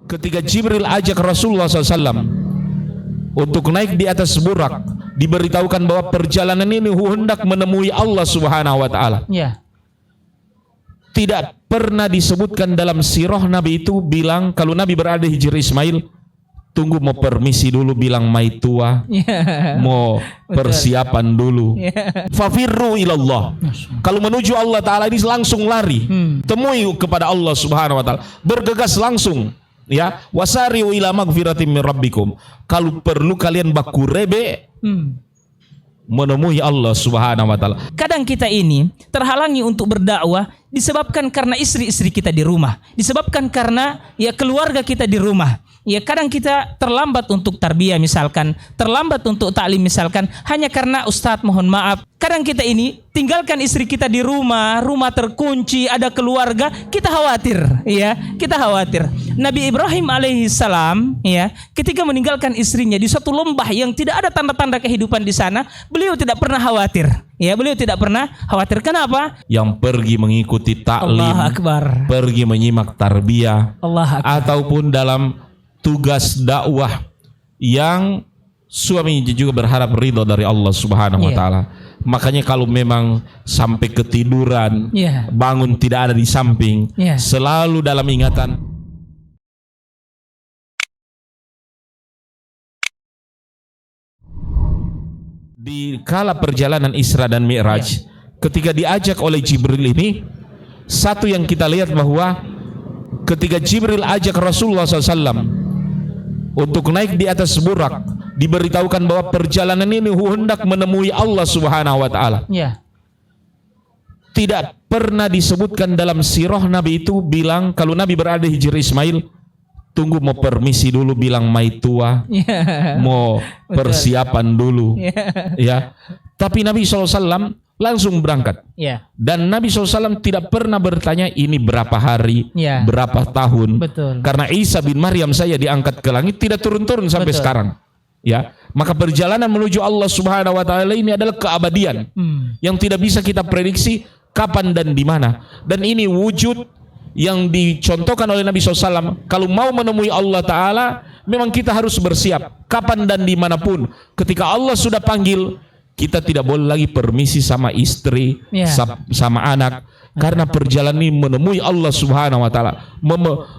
ketika Jibril ajak Rasulullah SAW untuk naik di atas burak, diberitahukan bahwa perjalanan ini hendak menemui Allah Subhanahu wa taala. Ya. Tidak pernah disebutkan dalam sirah Nabi itu bilang kalau Nabi berada di Hijri Ismail, tunggu mau permisi dulu bilang mai tua, mau persiapan dulu. Fafirru ilallah. Kalau menuju Allah Ta'ala ini langsung lari, temui kepada Allah Subhanahu wa taala, bergegas langsung. Ya, wasari'u ila magfiratin min rabbikum. Kalau perlu kalian baku rebe menemui Allah Subhanahu wa taala. Kadang kita ini terhalangi untuk berdakwah disebabkan karena istri-istri kita di rumah, disebabkan karena ya keluarga kita di rumah. Ya kadang kita terlambat untuk tarbiyah misalkan, terlambat untuk taklim misalkan, hanya karena Ustadz mohon maaf. Kadang kita ini tinggalkan istri kita di rumah, rumah terkunci, ada keluarga, kita khawatir, ya kita khawatir. Nabi Ibrahim alaihissalam, ya ketika meninggalkan istrinya di suatu lembah yang tidak ada tanda-tanda kehidupan di sana, beliau tidak pernah khawatir. Ya beliau tidak pernah khawatir. Kenapa? Yang pergi mengikuti taklim, Allah Akbar, pergi menyimak tarbiyah, Allah Akbar, ataupun dalam tugas dakwah yang suaminya juga berharap ridho dari Allah Subhanahu wa taala. Makanya kalau memang sampai ketiduran, bangun tidak ada di samping, selalu dalam ingatan. Di kala perjalanan Isra dan Mi'raj, ketika diajak oleh Jibril ini, satu yang kita lihat bahwa ketika Jibril ajak Rasulullah SAW untuk naik di atas burak, diberitahukan bahwa perjalanan ini hendak menemui Allah Subhanahu wa taala. Tidak pernah disebutkan dalam sirah Nabi itu bilang kalau Nabi berada di Hijri Ismail, tunggu mau permisi dulu bilang mai tua, mau persiapan dulu. Ya. Tapi Nabi SAW langsung berangkat. Dan Nabi SAW tidak pernah bertanya ini berapa hari, berapa tahun. Karena Isa bin Maryam saya diangkat ke langit tidak turun-turun sampai sekarang. Ya, maka perjalanan menuju Allah Subhanahu wa taala ini adalah keabadian yang tidak bisa kita prediksi kapan dan di mana. Dan ini wujud yang dicontohkan oleh Nabi SAW. Kalau mau menemui Allah Ta'ala, memang kita harus bersiap kapan dan dimanapun. Ketika Allah sudah panggil, kita tidak boleh lagi permisi sama istri, sama anak, karena perjalanan ini menemui Allah Subhanahu wa taala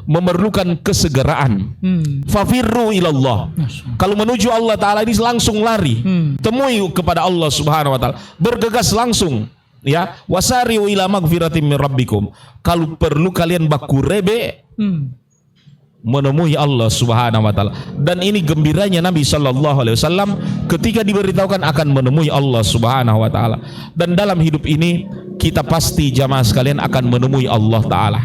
memerlukan kesegeraan. Fafirru ilallah. Kalau menuju Allah Ta'ala ini langsung lari, temui kepada Allah Subhanahu wa taala, bergegas langsung. Ya, wasari'u ila magfiratin min rabbikum. Kalau perlu kalian baku rebe menemui Allah Subhanahu wa taala. Dan ini gembiranya Nabi sallallahu alaihi wasallam ketika diberitahukan akan menemui Allah Subhanahu wa taala. Dan dalam hidup ini kita pasti jamaah sekalian akan menemui Allah taala.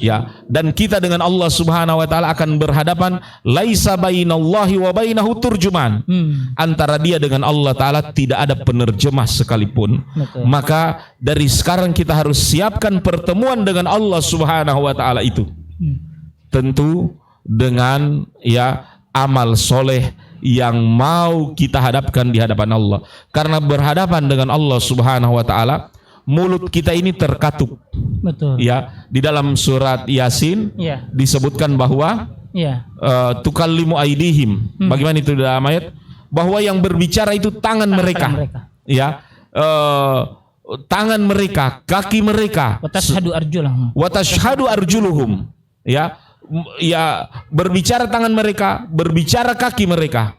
Ya, dan kita dengan Allah Subhanahu wa taala akan berhadapan, laisa bainallahi wa bainahu turjuman. Antara dia dengan Allah taala tidak ada penerjemah sekalipun. Maka dari sekarang kita harus siapkan pertemuan dengan Allah Subhanahu wa taala itu. Tentu dengan amal soleh yang mau kita hadapkan di hadapan Allah. Karena berhadapan dengan Allah Subhanahu wa taala, mulut kita ini terkatup. Ya, di dalam surat Yasin disebutkan bahwa tukallimu aidihim. Bagaimana itu dalam ayat? Bahwa yang berbicara itu tangan mereka. Ya, tangan mereka, kaki mereka. Wa tashhadu arjuluhum. Ya, berbicara tangan mereka, berbicara kaki mereka.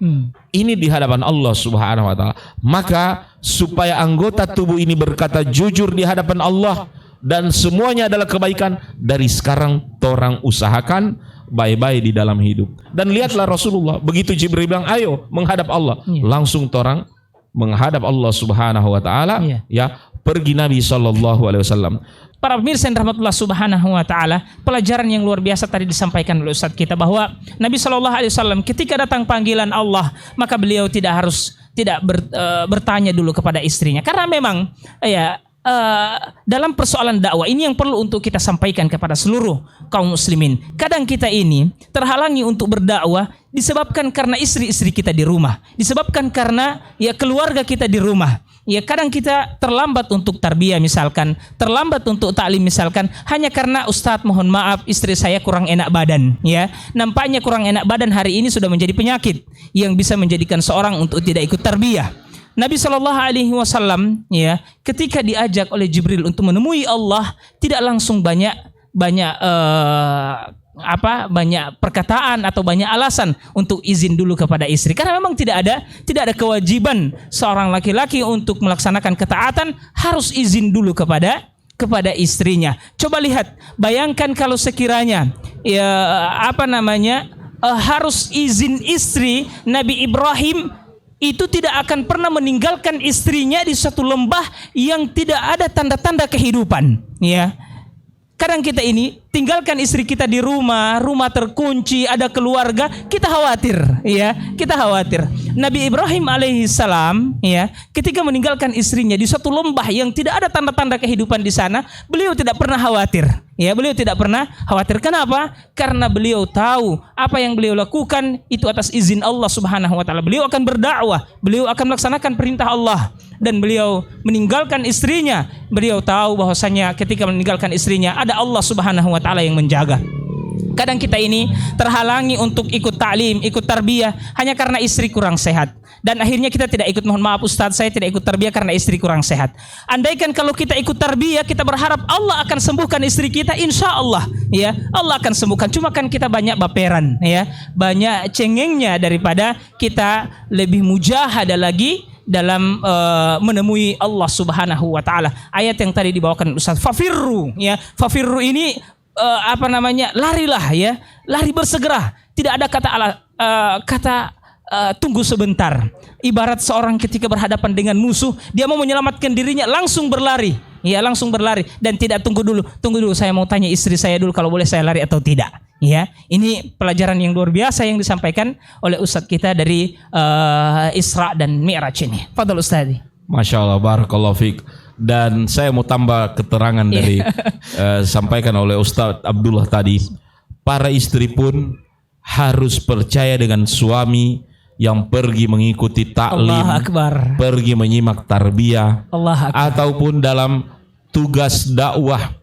Ini di hadapan Allah Subhanahu wa taala. Maka supaya anggota tubuh ini berkata jujur di hadapan Allah dan semuanya adalah kebaikan, dari sekarang torang usahakan baik-baik di dalam hidup. Dan lihatlah Rasulullah, begitu Jibril bilang ayo menghadap Allah, langsung torang menghadap Allah Subhanahu wa taala. Ya, pergi Nabi sallallahu alaihi wasallam. Para pemirsa yang rahmatullah Subhanahu wa taala, pelajaran yang luar biasa tadi disampaikan oleh Ustaz kita bahwa Nabi sallallahu alaihi wasallam ketika datang panggilan Allah, maka beliau tidak bertanya dulu kepada istrinya. Karena memang dalam persoalan dakwah ini yang perlu untuk kita sampaikan kepada seluruh kaum muslimin. Kadang kita ini terhalangi untuk berdakwah disebabkan karena istri-istri kita di rumah, disebabkan karena keluarga kita di rumah. ya kadang kita terlambat untuk tarbiyah misalkan, terlambat untuk taklim misalkan, hanya karena Ustadz mohon maaf istri saya kurang enak badan, ya. Nampaknya kurang enak badan hari ini sudah menjadi penyakit yang bisa menjadikan seorang untuk tidak ikut tarbiyah. Nabi Shallallahu Alaihi Wasallam, ya, ketika diajak oleh Jibril untuk menemui Allah, tidak langsung banyak perkataan atau banyak alasan untuk izin dulu kepada istri, karena memang tidak ada kewajiban seorang laki-laki untuk melaksanakan ketaatan harus izin dulu kepada istrinya. Coba lihat, bayangkan kalau sekiranya harus izin istri, Nabi Ibrahim itu tidak akan pernah meninggalkan istrinya di suatu lembah yang tidak ada tanda-tanda kehidupan, ya. Kadang kita ini tinggalkan istri kita di rumah terkunci, ada keluarga, kita khawatir, ya, kita khawatir. Nabi Ibrahim alaihissalam, ya, ketika meninggalkan istrinya di suatu lembah yang tidak ada tanda-tanda kehidupan di sana, beliau tidak pernah khawatir, ya, beliau tidak pernah khawatir. Kenapa? Karena beliau tahu apa yang beliau lakukan itu atas izin Allah Subhanahu wa taala. Beliau akan berdakwah, beliau akan melaksanakan perintah Allah, dan beliau meninggalkan istrinya. Beliau tahu bahwasanya ketika meninggalkan istrinya ada Allah Subhanahu wa taala yang menjaga. Kadang kita ini terhalangi untuk ikut taklim, ikut tarbiyah hanya karena istri kurang sehat. Dan akhirnya kita tidak ikut, mohon maaf Ustadz, saya tidak ikut tarbiyah karena istri kurang sehat. Andaikan kalau kita ikut tarbiyah, kita berharap Allah akan sembuhkan istri kita, insya Allah, ya, Allah akan sembuhkan. Cuma kan kita banyak baperan, ya, banyak cengengnya daripada kita lebih mujahadah lagi dalam menemui Allah Subhanahu wa taala. Ayat yang tadi dibawakan Ustaz, fafirru, ya. Fafirru ini larilah, ya. Lari bersegera. Tidak ada kata tunggu sebentar. Ibarat seorang ketika berhadapan dengan musuh, dia mau menyelamatkan dirinya, langsung berlari. Ya, langsung berlari dan tidak tunggu dulu saya mau tanya istri saya dulu kalau boleh saya lari atau tidak. Ya, ini pelajaran yang luar biasa yang disampaikan oleh Ustadz kita dari Isra dan Mi'raj ini. Fadhal Ustadz. Masya Allah, barakallahu fiik. Dan saya mau tambah keterangan dari sampaikan oleh Ustadz Abdullah tadi. Para istri pun harus percaya dengan suami yang pergi mengikuti taklim, pergi menyimak tarbiyah, ataupun dalam tugas dakwah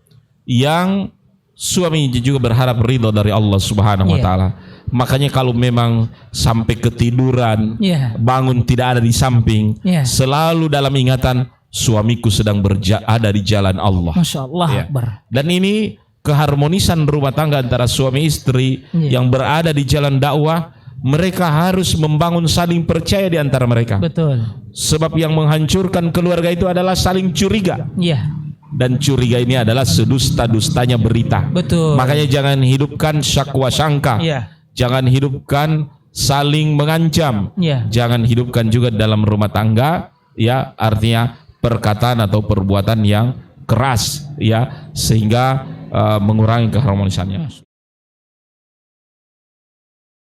yang suami juga berharap ridho dari Allah Subhanahu wa taala. Makanya kalau memang sampai ketiduran, bangun tidak ada di samping, selalu dalam ingatan suamiku sedang ada di jalan Allah. Masya Allah, Akbar. Dan ini keharmonisan rumah tangga antara suami istri yang berada di jalan dakwah. Mereka harus membangun saling percaya di antara mereka. Betul. Sebab yang menghancurkan keluarga itu adalah saling curiga. Iya. Dan curiga ini adalah sedusta-dustanya berita. Betul. Makanya jangan hidupkan syakwa sangka. Iya. Jangan hidupkan saling mengancam. Iya. Jangan hidupkan juga dalam rumah tangga, ya, artinya perkataan atau perbuatan yang keras, ya, sehingga mengurangi keharmonisannya.